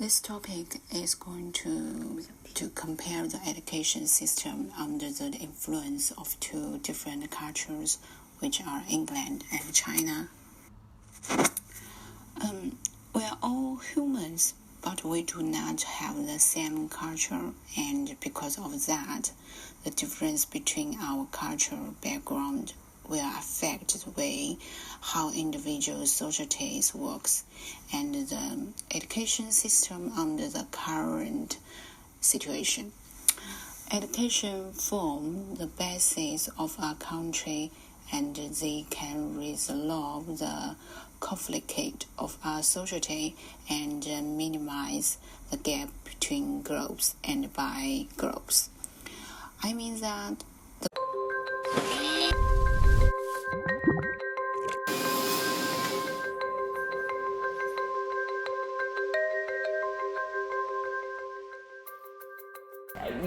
This topic is going to compare the education system under the influence of two different cultures, which are England and China. We are all humans, but we do not have the same culture, and because of that, the difference between our cultural background will affect the way how individual societies works and the education system under the current situation. Education forms the basis of a country, and they can resolve the conflict of our society and minimize the gap between groups and by groups. I mean that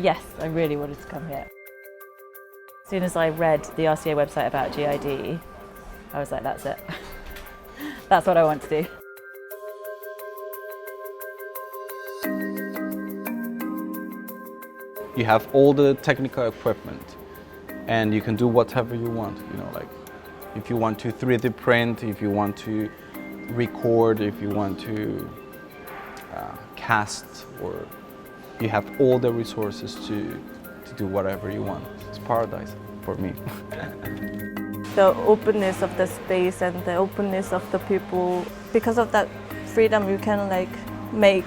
Yes, I really wanted to come here. As soon as I read the RCA website about GID, I was like, that's it. That's what I want to do. You have all the technical equipment and you can do whatever you want, like if you want to 3D print, if you want to record, if you want to cast, or you have all the resources to do whatever you want. It's paradise for me. The openness of the space and the openness of the people. Because of that freedom, you can make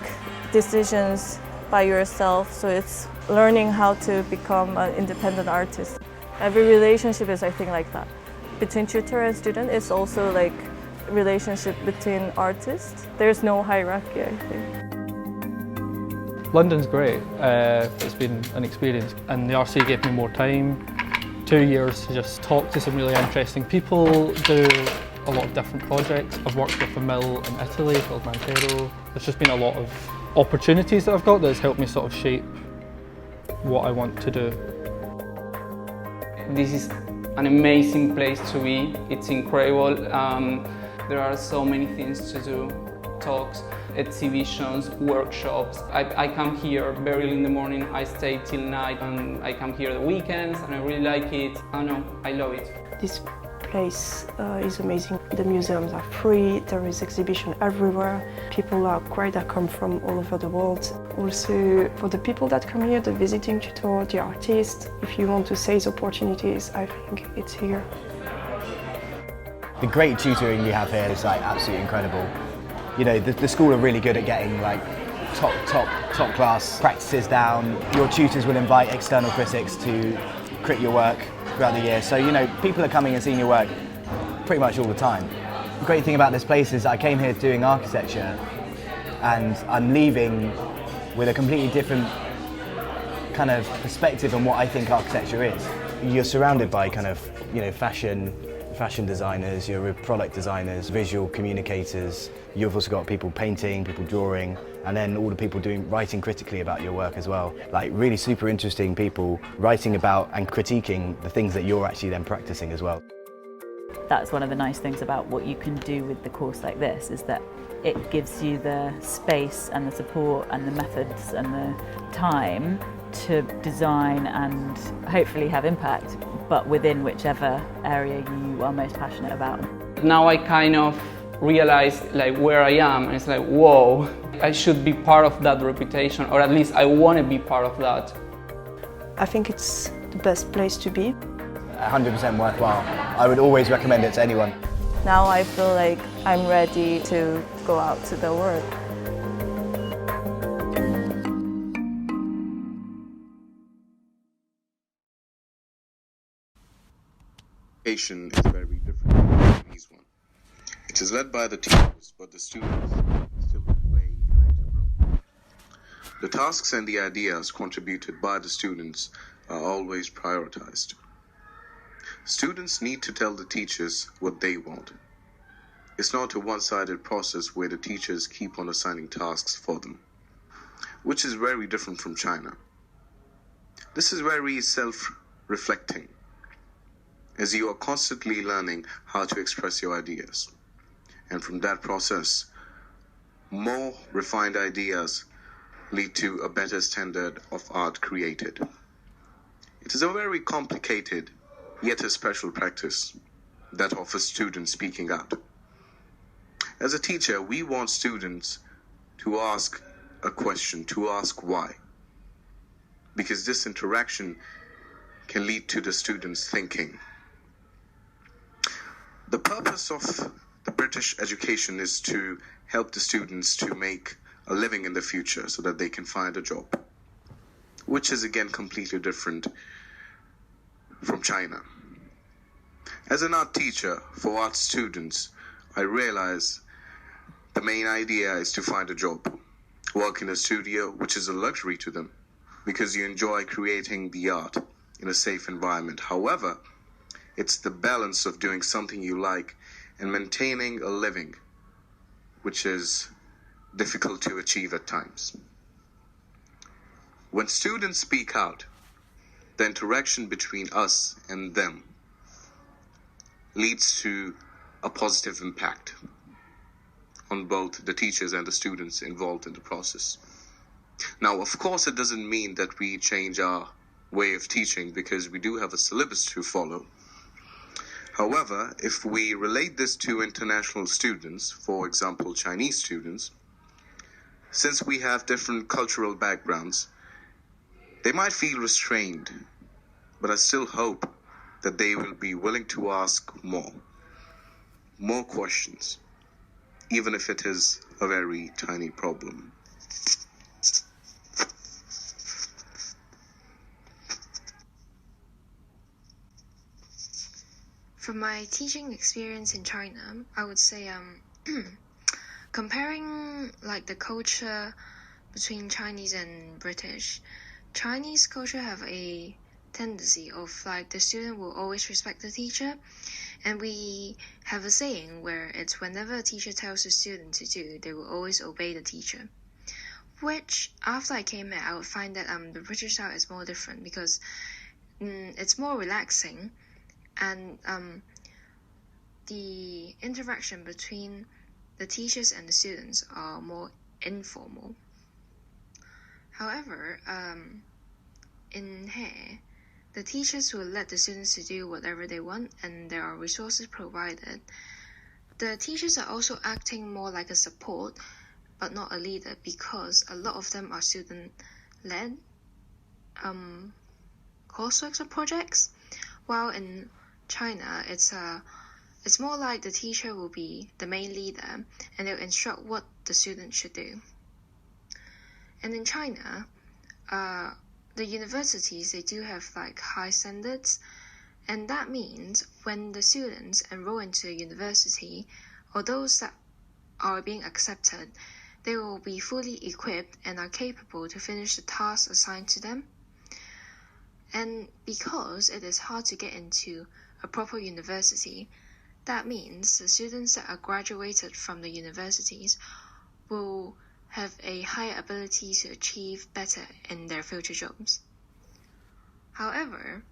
decisions by yourself. So it's learning how to become an independent artist. Every relationship is, I think, like that. Between tutor and student, it's also like relationship between artists. There's no hierarchy, I think. London's great. It's been an experience, and the RC gave me more time. 2 years to just talk to some really interesting people, do a lot of different projects. I've worked with a mill in Italy called Mantero. There's just been a lot of opportunities that I've got that's helped me sort of shape what I want to do. This is an amazing place to be. It's incredible. There are so many things to do, talks, exhibitions, workshops. I come here very early in the morning, I stay till night, and I come here the weekends, and I really like it. I don't know, I love it. This place is amazing. The museums are free, there is exhibition everywhere. People are great that come from all over the world. Also, for the people that come here, the visiting tutor, the artists, if you want to seize opportunities, I think it's here. The great tutoring you have here is absolutely incredible. The school are really good at getting top class practices down. Your tutors will invite external critics to crit your work throughout the year. So, people are coming and seeing your work pretty much all the time. The great thing about this place is I came here doing architecture, and I'm leaving with a completely different kind of perspective on what I think architecture is. You're surrounded by fashion designers, you're with product designers, visual communicators. You've also got people painting, people drawing, and then all the people writing critically about your work as well. Really super interesting people writing about and critiquing the things that you're actually then practicing as well. That's one of the nice things about what you can do with the course like this, is that it gives you the space and the support and the methods and the time to design and hopefully have impact, but within whichever area you are most passionate about. Now I kind of realize where I am, and it's whoa, I should be part of that reputation, or at least I want to be part of that. I think it's the best place to be. 100% worthwhile. I would always recommend it to anyone. Now I feel like I'm ready to go out to the world. Education is very different from the Chinese one. It is led by the teachers, but the students still play an active role. The tasks and the ideas contributed by the students are always prioritized. Students need to tell the teachers what they want. It's not a one-sided process where the teachers keep on assigning tasks for them, which is very different from China. This is very self-reflecting, as you are constantly learning how to express your ideas. And from that process, more refined ideas lead to a better standard of art created. It is a very complicated, yet a special practice that offers students speaking out. As a teacher, we want students to ask a question, to ask why, because this interaction can lead to the students thinking. The purpose of the British education is to help the students to make a living in the future so that they can find a job, which is again completely different from China. As an art teacher for art students, I realize the main idea is to find a job, work in a studio, which is a luxury to them because you enjoy creating the art in a safe environment. However, it's the balance of doing something you like and maintaining a living, which is difficult to achieve at times. When students speak out, the interaction between us and them leads to a positive impact on both the teachers and the students involved in the process. Now, of course, it doesn't mean that we change our way of teaching because we do have a syllabus to follow. However, if we relate this to international students, for example, Chinese students, since we have different cultural backgrounds, they might feel restrained, but I still hope that they will be willing to ask more questions, even if it is a very tiny problem. From my teaching experience in China, I would say comparing like the culture between Chinese and British, Chinese culture have a tendency of like the student will always respect the teacher, and we have a saying where it's whenever a teacher tells a student to do, they will always obey the teacher. Which after I came here, I would find that the British style is more different because it's more relaxing. And the interaction between the teachers and the students are more informal. However, in here, the teachers will let the students to do whatever they want and there are resources provided. The teachers are also acting more like a support, but not a leader because a lot of them are student-led courseworks or projects, while in China, it's more like the teacher will be the main leader and they'll instruct what the student should do. And in China, the universities, they do have like high standards, and that means when the students enroll into a university or those that are being accepted, they will be fully equipped and are capable to finish the tasks assigned to them. And because it is hard to get into a proper university, that means the students that are graduated from the universities will have a higher ability to achieve better in their future jobs. However,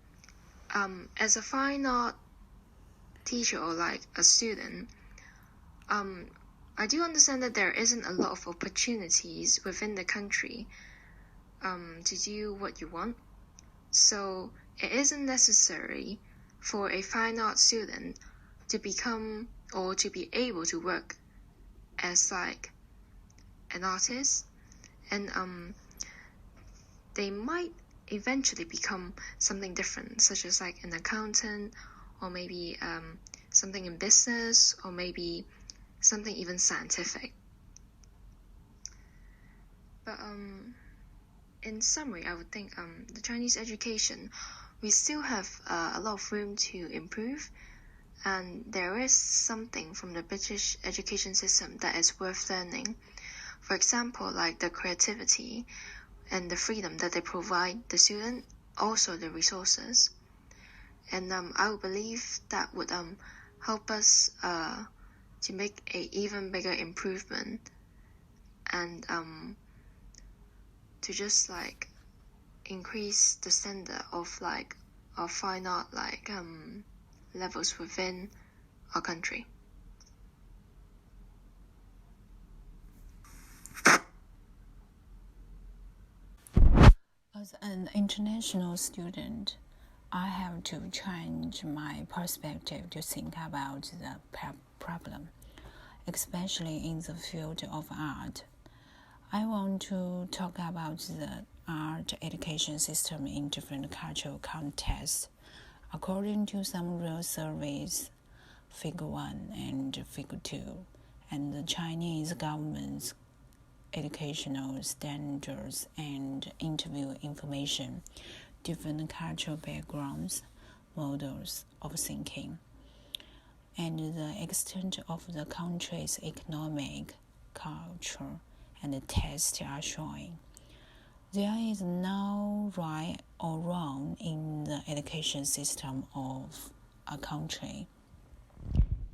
as a fine art teacher or like a student, I do understand that there isn't a lot of opportunities within the country to do what you want. So it isn't necessary for a fine art student to become or to be able to work as like an artist, and they might eventually become something different, such as like an accountant, or maybe something in business, or maybe something even scientific. But in summary, I would think the Chinese education, we still have a lot of room to improve, and there is something from the British education system that is worth learning. For example, like the creativity and the freedom that they provide the student, also the resources. And I would believe that would help us to make a even bigger improvement, and to just like increase the standard of like our fine art like levels within our country. As an international student, I have to change my perspective to think about the problem, especially in the field of art. I want to talk about the art education system in different cultural contexts. According to some real surveys, Figure 1 and Figure 2, and the Chinese government's educational standards and interview information, different cultural backgrounds, models of thinking, and the extent of the country's economic, culture, and taste are showing. There is no right or wrong in the education system of a country.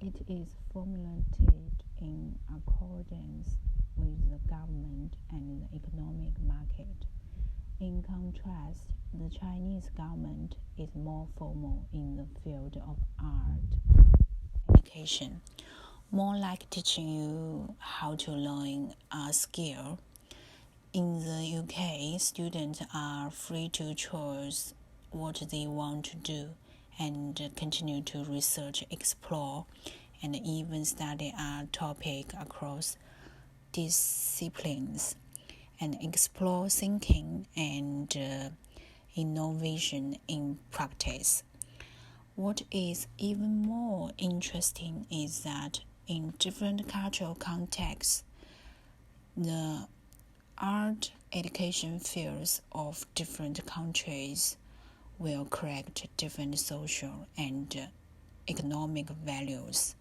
It is formulated in accordance with the government and the economic market. In contrast, the Chinese government is more formal in the field of art education, more like teaching you how to learn a skill. In the UK, students are free to choose what they want to do and continue to research, explore, and even study a topic across disciplines and explore thinking and innovation in practice. What is even more interesting is that in different cultural contexts, the art education fields of different countries will correct different social and economic values.